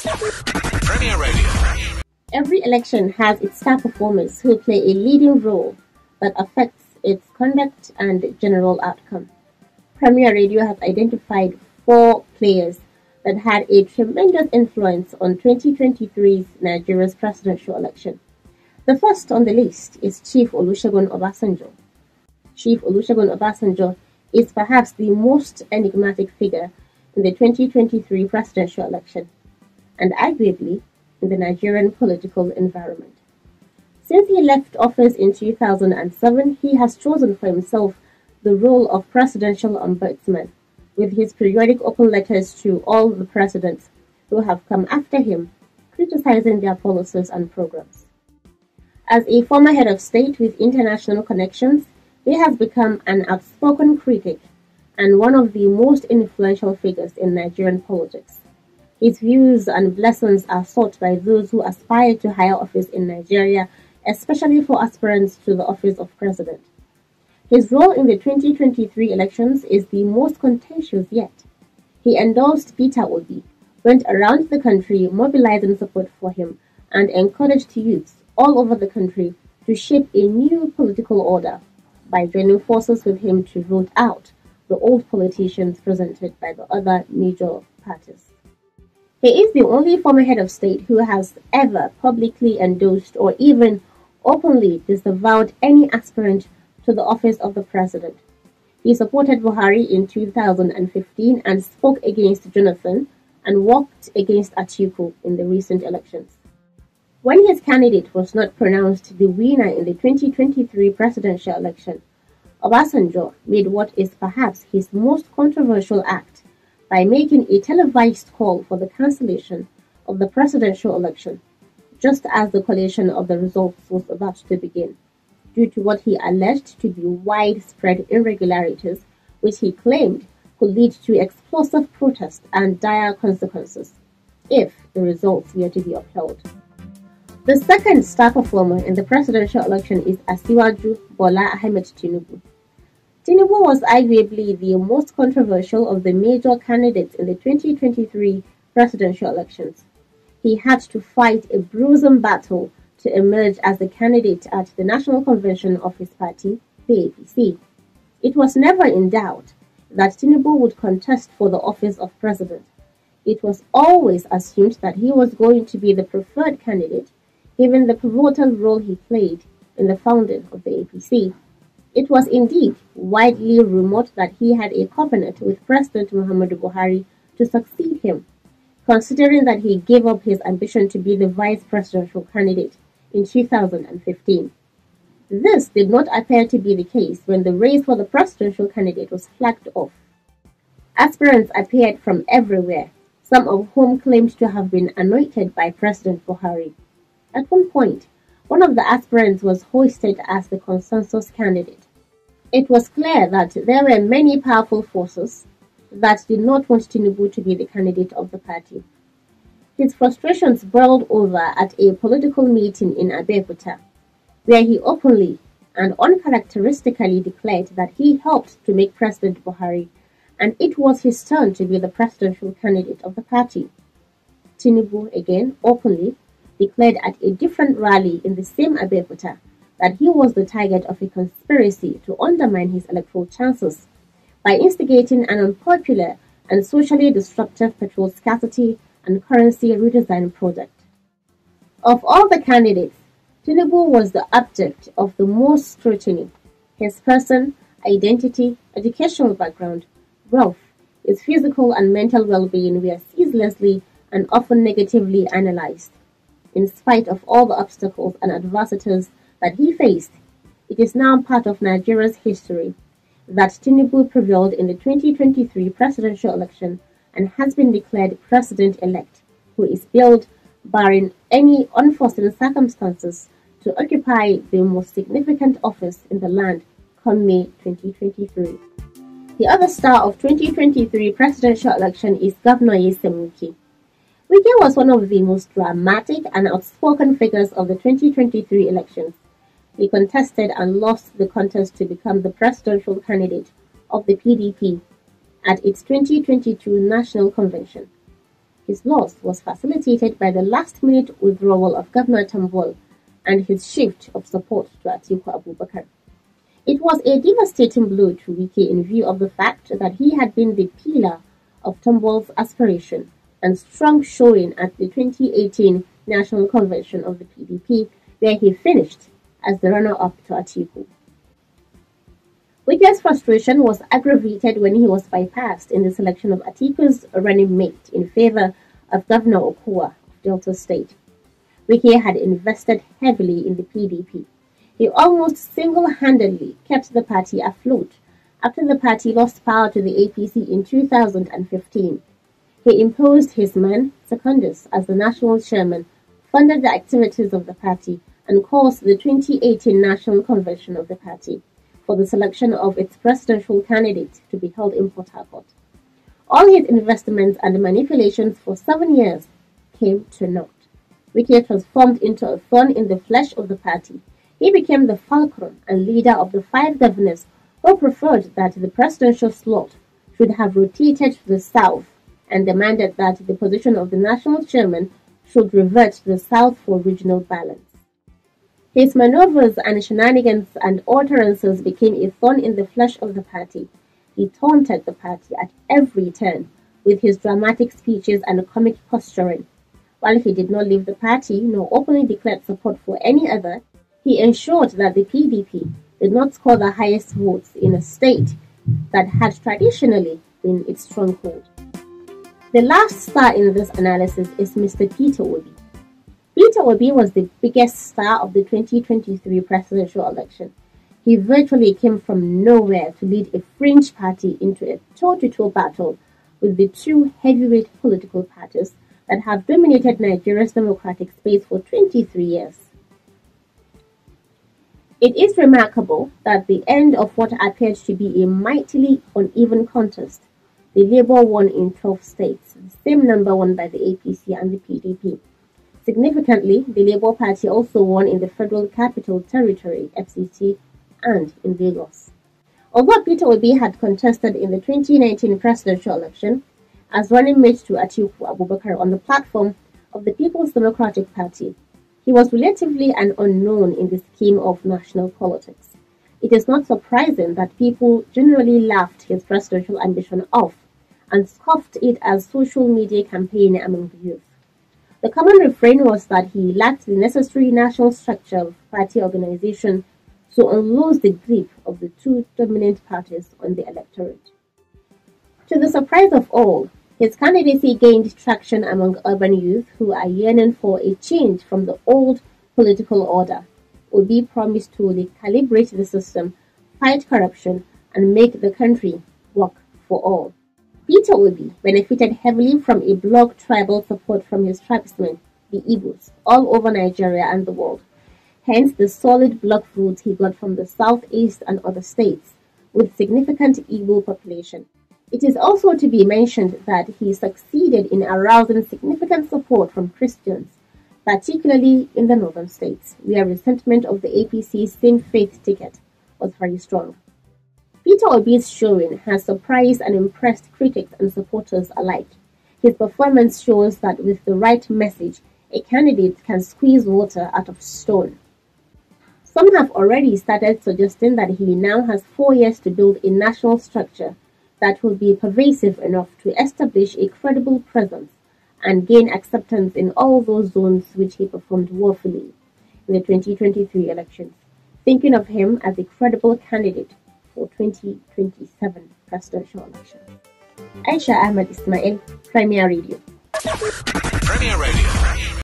Premier Radio. Every election has its star performers who play a leading role that affects its conduct and general outcome. Premier Radio has identified 4 players that had a tremendous influence on 2023's Nigeria's presidential election. The first on the list is Chief Olusegun Obasanjo. Chief Olusegun Obasanjo is perhaps the most enigmatic figure in the 2023 presidential election, and arguably in the Nigerian political environment. Since he left office in 2007, he has chosen for himself the role of presidential ombudsman, with his periodic open letters to all the presidents who have come after him, criticizing their policies and programs. As a former head of state with international connections, he has become an outspoken critic and one of the most influential figures in Nigerian politics. His views and lessons are sought by those who aspire to higher office in Nigeria, especially for aspirants to the office of president. His role in the 2023 elections is the most contentious yet. He endorsed Peter Obi, went around the country mobilizing support for him, and encouraged youths all over the country to shape a new political order by joining forces with him to vote out the old politicians presented by the other major parties. He is the only former head of state who has ever publicly endorsed or even openly disavowed any aspirant to the office of the president. He supported Buhari in 2015 and spoke against Jonathan and worked against Atiku in the recent elections. When his candidate was not pronounced the winner in the 2023 presidential election, Obasanjo made what is perhaps his most controversial act by making a televised call for the cancellation of the presidential election, just as the collation of the results was about to begin, due to what he alleged to be widespread irregularities, which he claimed could lead to explosive protest and dire consequences if the results were to be upheld. The second star performer in the presidential election is Asiwaju Bola Ahmed Tinubu. Tinubu was arguably the most controversial of the major candidates in the 2023 presidential elections. He had to fight a bruising battle to emerge as the candidate at the national convention of his party, the APC. It was never in doubt that Tinubu would contest for the office of president. It was always assumed that he was going to be the preferred candidate, given the pivotal role he played in the founding of the APC. It was indeed widely rumored that he had a covenant with President Muhammadu Buhari to succeed him, considering that he gave up his ambition to be the vice presidential candidate in 2015. This did not appear to be the case when the race for the presidential candidate was flagged off. Aspirants appeared from everywhere, some of whom claimed to have been anointed by President Buhari. At one point, one of the aspirants was hoisted as the consensus candidate. It was clear that there were many powerful forces that did not want Tinubu to be the candidate of the party. His frustrations boiled over at a political meeting in Abeokuta, where he openly and uncharacteristically declared that he helped to make President Buhari, and it was his turn to be the presidential candidate of the party. Tinubu again openly declared at a different rally in the same Abeokuta that he was the target of a conspiracy to undermine his electoral chances by instigating an unpopular and socially destructive petrol scarcity and currency redesign project. Of all the candidates, Tinubu was the object of the most scrutiny. His person, identity, educational background, wealth, his physical and mental well-being were ceaselessly and often negatively analyzed. In spite of all the obstacles and adversities that he faced, it is now part of Nigeria's history that Tinubu prevailed in the 2023 presidential election and has been declared president-elect, who is billed, barring any unforeseen circumstances, to occupy the most significant office in the land come May 2023. The other star of 2023 presidential election is Governor Nyesom Wike. Wike was one of the most dramatic and outspoken figures of the 2023 elections. He contested and lost the contest to become the presidential candidate of the PDP at its 2022 national convention. His loss was facilitated by the last-minute withdrawal of Governor Tambol and his shift of support to Atiku Abubakar. It was a devastating blow to Wike in view of the fact that he had been the pillar of Tambol's aspiration and strong showing at the 2018 National Convention of the PDP, where he finished as the runner-up to Atiku. Wike's frustration was aggravated when he was bypassed in the selection of Atiku's running mate in favor of Governor Okowa of Delta State. Wike had invested heavily in the PDP. He almost single-handedly kept the party afloat after the party lost power to the APC in 2015. He imposed his man, Secondus, as the national chairman, funded the activities of the party, and caused the 2018 National Convention of the party for the selection of its presidential candidate to be held in Port Harcourt. All his investments and manipulations for 7 years came to naught. Wike transformed into a thorn in the flesh of the party. He became the fulcrum and leader of the 5 governors who preferred that the presidential slot should have rotated to the south and demanded that the position of the national chairman should revert to the south for regional balance. His maneuvers and shenanigans and utterances became a thorn in the flesh of the party. He taunted the party at every turn with his dramatic speeches and comic posturing. While he did not leave the party nor openly declared support for any other, he ensured that the PDP did not score the highest votes in a state that had traditionally been its stronghold. The last star in this analysis is Mr. Peter Obi. Peter Obi was the biggest star of the 2023 presidential election. He virtually came from nowhere to lead a fringe party into a toe-to-toe battle with the 2 heavyweight political parties that have dominated Nigeria's democratic space for 23 years. It is remarkable that the end of what appeared to be a mightily uneven contest, the Labour won in 12 states, the same number won by the APC and the PDP. Significantly, the Labour Party also won in the Federal Capital Territory, FCT, and in Lagos. Although Peter Obi had contested in the 2019 presidential election as running mate to Atiku Abubakar on the platform of the People's Democratic Party, he was relatively an unknown in the scheme of national politics. It is not surprising that people generally laughed his presidential ambition off and scoffed it as social media campaign among the youth. The common refrain was that he lacked the necessary national structure of party organization to unloose the grip of the 2 dominant parties on the electorate. To the surprise of all, his candidacy gained traction among urban youth who are yearning for a change from the old political order. Obi promised to recalibrate the system, fight corruption, and make the country work for all. Peter Obi benefited heavily from a bloc tribal support from his tribesmen, the Igbos, all over Nigeria and the world. Hence the solid bloc votes he got from the southeast and other states, with significant Igbo population. It is also to be mentioned that he succeeded in arousing significant support from Christians, particularly in the northern states, where resentment of the APC's same-faith ticket was very strong. Peter Obi's showing has surprised and impressed critics and supporters alike. His performance shows that with the right message, a candidate can squeeze water out of stone. Some have already started suggesting that he now has 4 years to build a national structure that will be pervasive enough to establish a credible presence and gain acceptance in all those zones which he performed woefully in the 2023 elections, thinking of him as a credible candidate for 2027 presidential election. Aisha Ahmed Ismail, Premier Radio. Premier Radio.